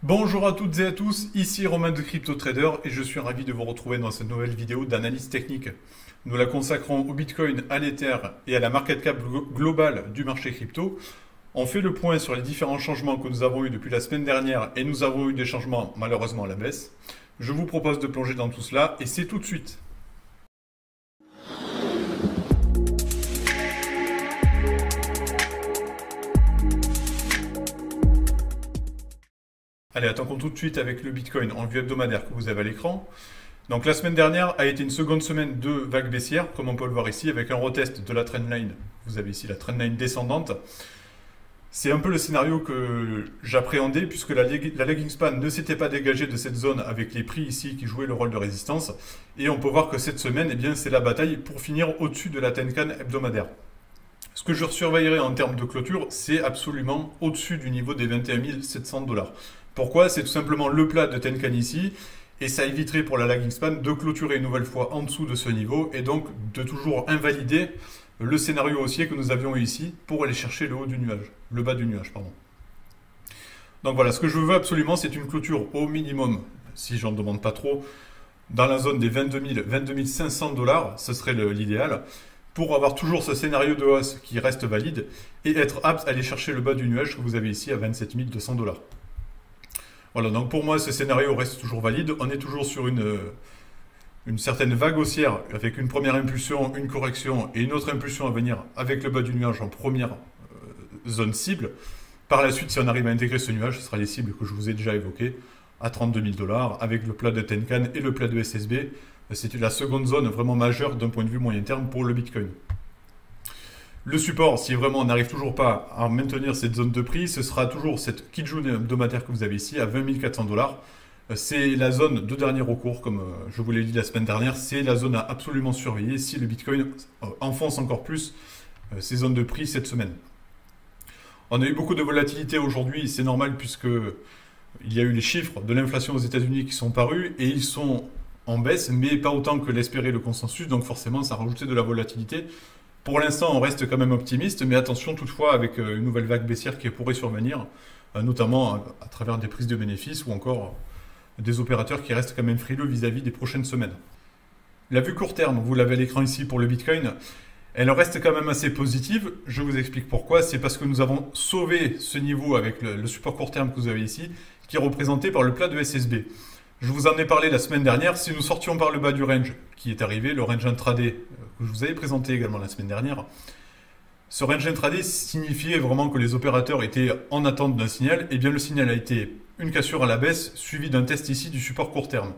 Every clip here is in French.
Bonjour à toutes et à tous, ici Romain de Crypto Trader et je suis ravi de vous retrouver dans cette nouvelle vidéo d'analyse technique. Nous la consacrons au Bitcoin, à l'Ether et à la market cap globale du marché crypto. On fait le point sur les différents changements que nous avons eu depuis la semaine dernière et nous avons eu des changements malheureusement à la baisse. Je vous propose de plonger dans tout cela et c'est tout de suite. Allez, attaquons tout de suite avec le Bitcoin en vue hebdomadaire que vous avez à l'écran. Donc la semaine dernière a été une seconde semaine de vague baissière, comme on peut le voir ici, avec un retest de la trendline. Vous avez ici la trendline descendante. C'est un peu le scénario que j'appréhendais, puisque la lagging span ne s'était pas dégagée de cette zone avec les prix ici qui jouaient le rôle de résistance. Et on peut voir que cette semaine, eh bien, c'est la bataille pour finir au-dessus de la Tenkan hebdomadaire. Ce que je surveillerai en termes de clôture, c'est absolument au-dessus du niveau des 21 700 $. Pourquoi? C'est tout simplement le plat de Tenkan ici, et ça éviterait pour la lagging span de clôturer une nouvelle fois en dessous de ce niveau, et donc de toujours invalider le scénario haussier que nous avions ici pour aller chercher le haut du nuage, le bas du nuage, pardon. Donc voilà, ce que je veux absolument, c'est une clôture au minimum, si j'en demande pas trop, dans la zone des 22 500 $, ce serait l'idéal, pour avoir toujours ce scénario de hausse qui reste valide, et être apte à aller chercher le bas du nuage que vous avez ici à 27 200 $. Voilà, donc pour moi, ce scénario reste toujours valide. On est toujours sur une certaine vague haussière avec une première impulsion, une correction et une autre impulsion à venir avec le bas du nuage en première zone cible. Par la suite, si on arrive à intégrer ce nuage, ce sera les cibles que je vous ai déjà évoquées à 32 000 $ avec le plat de Tenkan et le plat de SSB. C'est la seconde zone vraiment majeure d'un point de vue moyen terme pour le Bitcoin. Le support, si vraiment on n'arrive toujours pas à maintenir cette zone de prix, ce sera toujours cette Kijun hebdomadaire que vous avez ici à 20 400 $. C'est la zone de dernier recours, comme je vous l'ai dit la semaine dernière. C'est la zone à absolument surveiller si le Bitcoin enfonce encore plus ces zones de prix cette semaine. On a eu beaucoup de volatilité aujourd'hui, c'est normal puisque il y a eu les chiffres de l'inflation aux États-Unis qui sont parus et ils sont en baisse, mais pas autant que l'espérait le consensus, donc forcément ça a rajouté de la volatilité. Pour l'instant, on reste quand même optimiste, mais attention toutefois avec une nouvelle vague baissière qui pourrait survenir, notamment à travers des prises de bénéfices ou encore des opérateurs qui restent quand même frileux vis-à-vis des prochaines semaines. La vue court terme, vous l'avez à l'écran ici pour le Bitcoin, elle reste quand même assez positive. Je vous explique pourquoi. C'est parce que nous avons sauvé ce niveau avec le support court terme que vous avez ici, qui est représenté par le plat de SSB. Je vous en ai parlé la semaine dernière. Si nous sortions par le bas du range qui est arrivé, le range intraday que je vous avais présenté également la semaine dernière, ce range intraday signifiait vraiment que les opérateurs étaient en attente d'un signal. Et bien le signal a été une cassure à la baisse suivi d'un test ici du support court terme.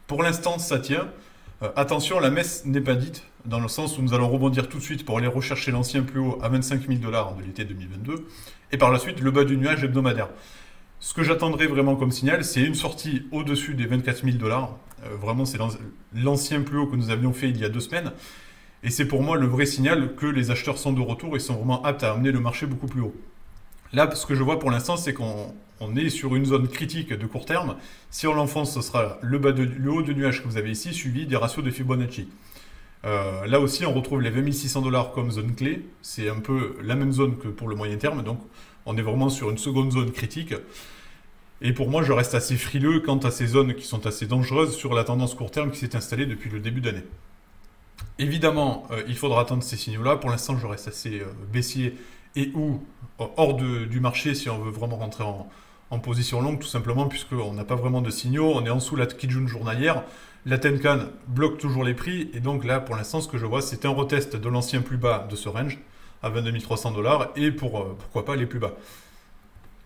Pour l'instant, ça tient. Attention, la messe n'est pas dite, dans le sens où nous allons rebondir tout de suite pour aller rechercher l'ancien plus haut à 25 000 $ de l'été 2022, et par la suite le bas du nuage hebdomadaire. Ce que j'attendrai vraiment comme signal, c'est une sortie au-dessus des 24 000 $. Vraiment, c'est l'ancien plus haut que nous avions fait il y a 2 semaines. Et c'est pour moi le vrai signal que les acheteurs sont de retour et sont vraiment aptes à amener le marché beaucoup plus haut. Là, ce que je vois pour l'instant, c'est qu'on est sur une zone critique de court terme. Si on l'enfonce, ce sera le haut du nuage que vous avez ici, suivi des ratios de Fibonacci. Là aussi, on retrouve les 20 600 $ comme zone clé. C'est un peu la même zone que pour le moyen terme. Donc, on est vraiment sur une seconde zone critique. Et pour moi, je reste assez frileux quant à ces zones qui sont assez dangereuses sur la tendance court terme qui s'est installée depuis le début d'année. Évidemment, il faudra attendre ces signaux-là. Pour l'instant, je reste assez baissier et ou hors du marché si on veut vraiment rentrer en position longue, tout simplement puisqu'on n'a pas vraiment de signaux. On est en dessous de la Kijun journalière. La Tenkan bloque toujours les prix. Et donc là, pour l'instant, ce que je vois, c'est un retest de l'ancien plus bas de ce range à 22 300 $ et pourquoi pas les plus bas.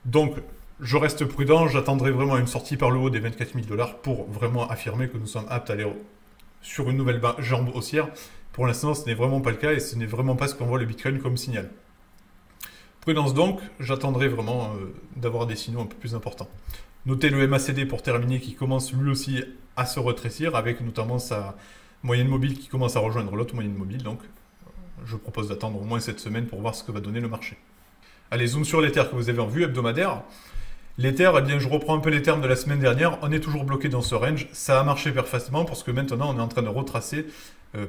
Donc, je reste prudent, j'attendrai vraiment une sortie par le haut des 24 000 $ pour vraiment affirmer que nous sommes aptes à aller sur une nouvelle jambe haussière. Pour l'instant, ce n'est vraiment pas le cas et ce n'est vraiment pas ce qu'on voit le Bitcoin comme signal. Prudence donc, j'attendrai vraiment d'avoir des signaux un peu plus importants. Notez le MACD pour terminer qui commence lui aussi à se rétrécir avec notamment sa moyenne mobile qui commence à rejoindre l'autre moyenne mobile. Donc, je propose d'attendre au moins cette semaine pour voir ce que va donner le marché. Allez, zoom sur l'Ether que vous avez en vue hebdomadaire. L'Ether, eh bien, je reprends un peu les termes de la semaine dernière. On est toujours bloqué dans ce range. Ça a marché parfaitement parce que maintenant, on est en train de retracer.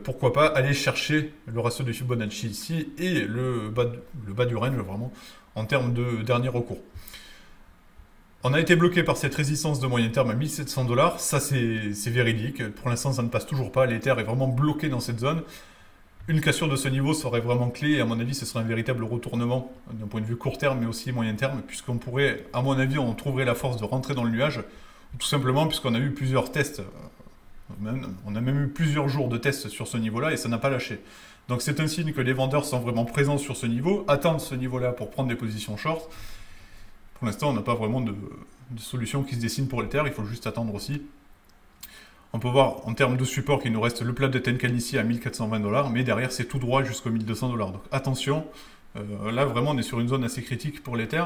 Pourquoi pas aller chercher le ratio de Fibonacci ici et le bas du range, vraiment, en termes de dernier recours. On a été bloqué par cette résistance de moyen terme à 1700 $. Ça, c'est véridique. Pour l'instant, ça ne passe toujours pas. L'Ether est vraiment bloqué dans cette zone. Une cassure de ce niveau serait vraiment clé. Et à mon avis, ce serait un véritable retournement d'un point de vue court terme, mais aussi moyen terme, puisqu'on pourrait, à mon avis, on trouverait la force de rentrer dans le nuage. Tout simplement, puisqu'on a eu plusieurs tests. On a même eu plusieurs jours de tests sur ce niveau-là et ça n'a pas lâché. Donc c'est un signe que les vendeurs sont vraiment présents sur ce niveau, attendent ce niveau-là pour prendre des positions short. Pour l'instant, on n'a pas vraiment de solution qui se dessine pour l'Ether, il faut juste attendre aussi. On peut voir en termes de support qu'il nous reste le plat de Tenkan ici à 1420 $, mais derrière c'est tout droit jusqu'aux 1200 $. Donc attention, là vraiment on est sur une zone assez critique pour l'Ether.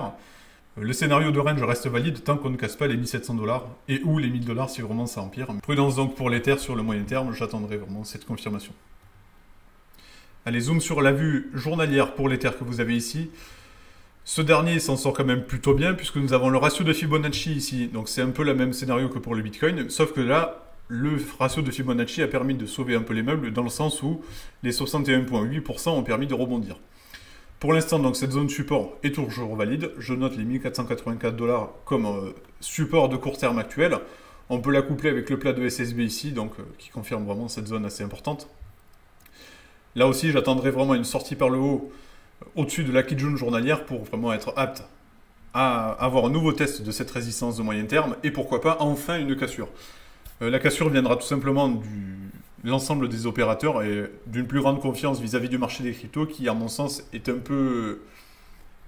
Le scénario de range reste valide tant qu'on ne casse pas les 1700 $ et ou les 1000 $ si vraiment ça empire. Prudence donc pour l'Ether sur le moyen terme, j'attendrai vraiment cette confirmation. Allez, zoom sur la vue journalière pour l'Ether que vous avez ici. Ce dernier s'en sort quand même plutôt bien puisque nous avons le ratio de Fibonacci ici. Donc c'est un peu le même scénario que pour le Bitcoin, sauf que là, le ratio de Fibonacci a permis de sauver un peu les meubles dans le sens où les 61,8% ont permis de rebondir. Pour l'instant, donc cette zone support est toujours valide. Je note les 1484 $ comme support de court terme actuel. On peut la coupler avec le plat de SSB ici, donc qui confirme vraiment cette zone assez importante. Là aussi, j'attendrai vraiment une sortie par le haut au-dessus de la Kijun journalière pour vraiment être apte à avoir un nouveau test de cette résistance de moyen terme et pourquoi pas enfin une cassure. La cassure viendra tout simplement de l'ensemble des opérateurs et d'une plus grande confiance vis-à-vis du marché des cryptos qui, à mon sens, est un peu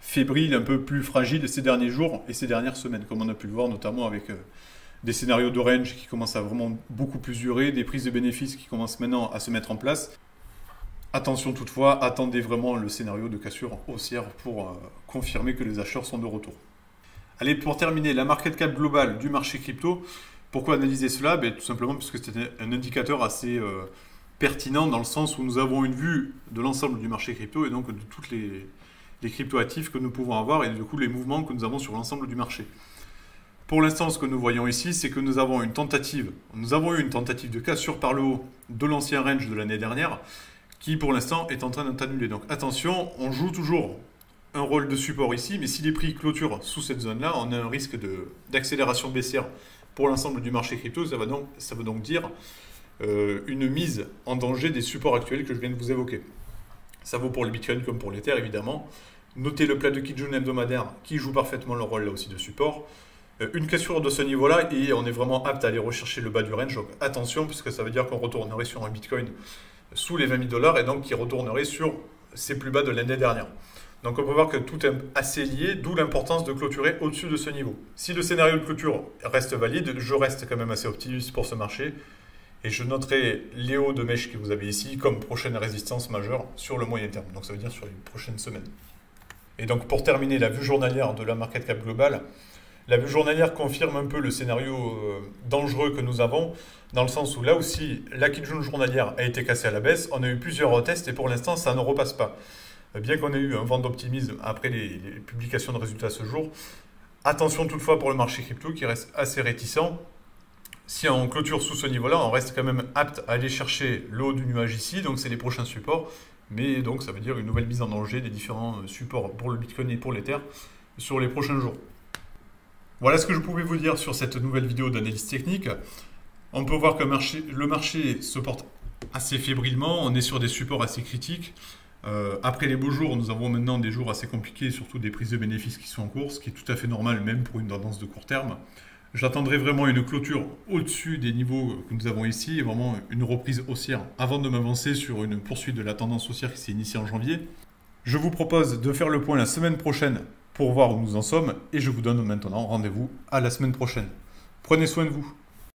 fébrile, un peu plus fragile ces derniers jours et ces dernières semaines, comme on a pu le voir notamment avec des scénarios de range qui commencent à vraiment beaucoup plus durer, des prises de bénéfices qui commencent maintenant à se mettre en place. Attention toutefois, attendez vraiment le scénario de cassure haussière pour confirmer que les acheteurs sont de retour. Allez, pour terminer, la market cap globale du marché crypto. Pourquoi analyser cela? Tout simplement parce que c'est un indicateur assez pertinent dans le sens où nous avons une vue de l'ensemble du marché crypto et donc de toutes les crypto-actifs que nous pouvons avoir et du coup les mouvements que nous avons sur l'ensemble du marché. Pour l'instant, ce que nous voyons ici, c'est que nous avons eu une tentative de cassure par le haut de l'ancien range de l'année dernière qui pour l'instant est en train d'être annulé. Donc attention, on joue toujours un rôle de support ici, mais si les prix clôturent sous cette zone-là, on a un risque d'accélération baissière pour l'ensemble du marché crypto. Ça veut donc dire une mise en danger des supports actuels que je viens de vous évoquer. Ça vaut pour le Bitcoin comme pour l'Ether évidemment. Notez le plat de Kijun hebdomadaire qui joue parfaitement le rôle là aussi de support. Une cassure de ce niveau-là et on est vraiment apte à aller rechercher le bas du range. Donc attention, puisque ça veut dire qu'on retournerait sur un Bitcoin sous les 20 000 $ et donc qui retournerait sur ses plus bas de l'année dernière. Donc on peut voir que tout est assez lié, d'où l'importance de clôturer au-dessus de ce niveau. Si le scénario de clôture reste valide, je reste quand même assez optimiste pour ce marché et je noterai les hauts de mèche que vous avez ici comme prochaine résistance majeure sur le moyen terme. Donc ça veut dire sur les prochaines semaines. Et donc pour terminer la vue journalière de la market cap globale, la vue journalière confirme un peu le scénario dangereux que nous avons, dans le sens où là aussi, la Kijun journalière a été cassée à la baisse, on a eu plusieurs retests et pour l'instant, ça ne repasse pas. Bien qu'on ait eu un vent d'optimisme après les publications de résultats ce jour, attention toutefois pour le marché crypto qui reste assez réticent. Si on clôture sous ce niveau-là, on reste quand même apte à aller chercher le haut du nuage ici, donc c'est les prochains supports, mais donc ça veut dire une nouvelle mise en danger des différents supports pour le Bitcoin et pour l'Ether sur les prochains jours. Voilà ce que je pouvais vous dire sur cette nouvelle vidéo d'analyse technique. On peut voir que le marché se porte assez fébrilement, on est sur des supports assez critiques. Après les beaux jours, nous avons maintenant des jours assez compliqués, surtout des prises de bénéfices qui sont en cours, ce qui est tout à fait normal même pour une tendance de court terme. J'attendrai vraiment une clôture au-dessus des niveaux que nous avons ici, et vraiment une reprise haussière avant de m'avancer sur une poursuite de la tendance haussière qui s'est initiée en janvier. Je vous propose de faire le point la semaine prochaine pour voir où nous en sommes et je vous donne maintenant rendez-vous à la semaine prochaine. Prenez soin de vous.